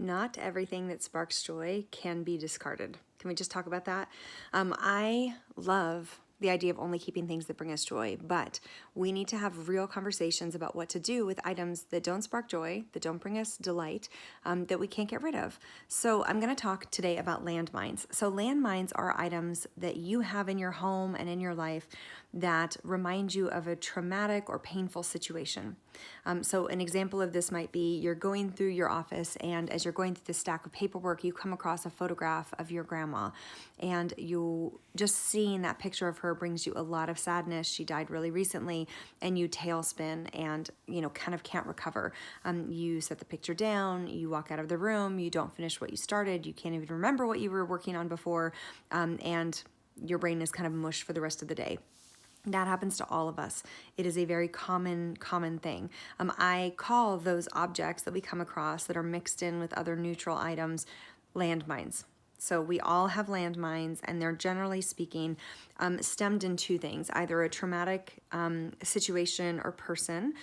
not everything that sparks joy can be discarded. Can we just talk about that? I love the idea of only keeping things that bring us joy, but we need to have real conversations about what to do with items that don't spark joy, that don't bring us delight, that we can't get rid of. So I'm going to talk today about landmines. So landmines are items that you have in your home and in your life that remind you of a traumatic or painful situation. So an example of this might be you're going through your office, and as you're going through the stack of paperwork, you come across a photograph of your grandma, and you just seeing that picture of her brings you a lot of sadness. She died really recently, and you tailspin and kind of can't recover. You set the picture down, you walk out of the room, you don't finish what you started, you can't even remember what you were working on before, and your brain is kind of mush for the rest of the day. That happens to all of us. It is a very common thing. I call those objects that we come across that are mixed in with other neutral items landmines. So we all have landmines, and they're generally speaking stemmed in two things: either a traumatic situation or person,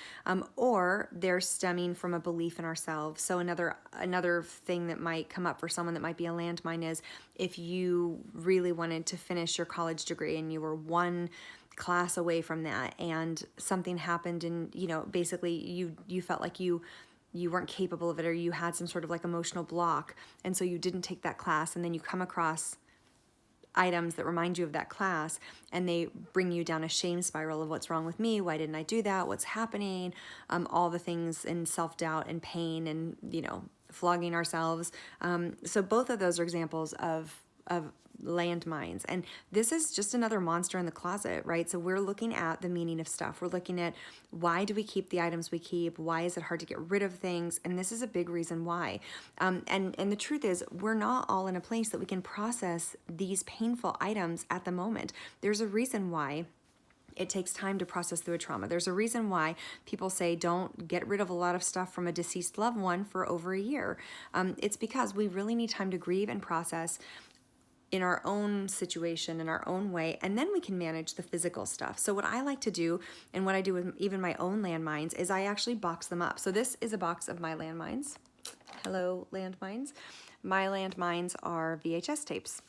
or they're stemming from a belief in ourselves. So another thing that might come up for someone that might be a landmine is if you really wanted to finish your college degree and you were one class away from that, and something happened, and basically you felt like you weren't capable of it, or you had some sort of like emotional block, and so you didn't take that class, and then you come across items that remind you of that class, and they bring you down a shame spiral of what's wrong with me, why didn't I do that, what's happening, all the things in self-doubt and pain and flogging ourselves. So both of those are examples of landmines, and this is just another monster in the closet, right? So we're looking at the meaning of stuff. We're looking at why do we keep the items we keep? Why is it hard to get rid of things? And this is a big reason why. And the truth is, we're not all in a place that we can process these painful items at the moment. There's a reason why it takes time to process through a trauma. There's a reason why people say don't get rid of a lot of stuff from a deceased loved one for over a year. It's because we really need time to grieve and process in our own situation, in our own way, and then we can manage the physical stuff. So what I like to do, and what I do with even my own landmines, is I actually box them up. So this is a box of my landmines. Hello, landmines. My landmines are VHS tapes.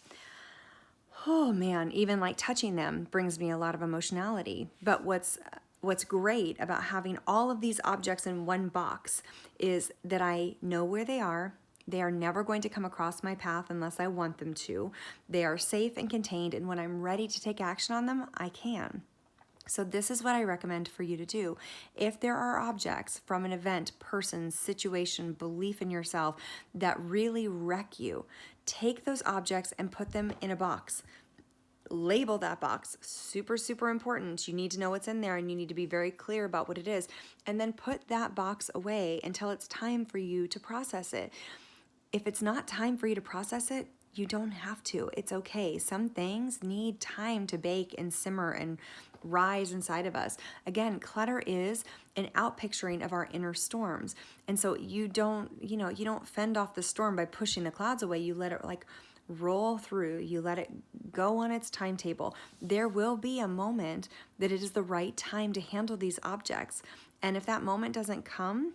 Oh man, even like touching them brings me a lot of emotionality. But what's great about having all of these objects in one box is that I know where they are. They are never going to come across my path unless I want them to. They are safe and contained, and when I'm ready to take action on them, I can. So this is what I recommend for you to do. If there are objects from an event, person, situation, belief in yourself that really wreck you, take those objects and put them in a box. Label that box. Super, super important. You need to know what's in there, and you need to be very clear about what it is. And then put that box away until it's time for you to process it. If it's not time for you to process it, you don't have to. It's okay. Some things need time to bake and simmer and rise inside of us. Again, clutter is an outpicturing of our inner storms. And so you don't fend off the storm by pushing the clouds away. You let it roll through. You let it go on its timetable. There will be a moment that it is the right time to handle these objects. And if that moment doesn't come,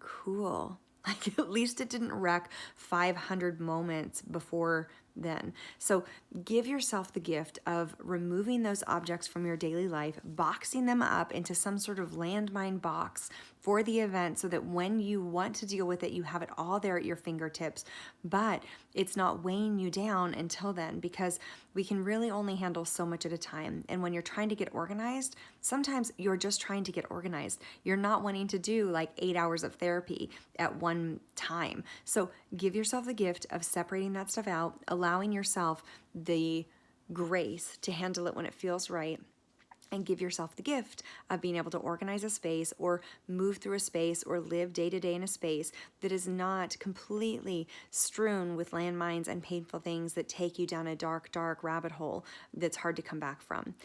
cool. Like, at least it didn't wreck 500 moments before then. So give yourself the gift of removing those objects from your daily life, boxing them up into some sort of landmine box for the event, so that when you want to deal with it, you have it all there at your fingertips, but it's not weighing you down until then, because we can really only handle so much at a time. And when you're trying to get organized, sometimes you're just trying to get organized. You're not wanting to do like 8 hours of therapy at one time. So give yourself the gift of separating that stuff out, allowing yourself the grace to handle it when it feels right, and give yourself the gift of being able to organize a space or move through a space or live day to day in a space that is not completely strewn with landmines and painful things that take you down a dark, dark rabbit hole that's hard to come back from.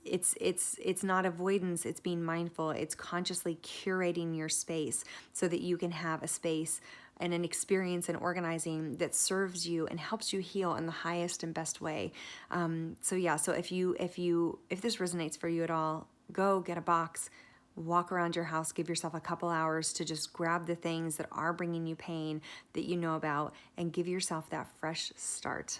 It's not avoidance, it's being mindful. It's consciously curating your space so that you can have a space and an experience in organizing that serves you and helps you heal in the highest and best way. So if this resonates for you at all, go get a box, walk around your house, give yourself a couple hours to just grab the things that are bringing you pain that you know about and give yourself that fresh start.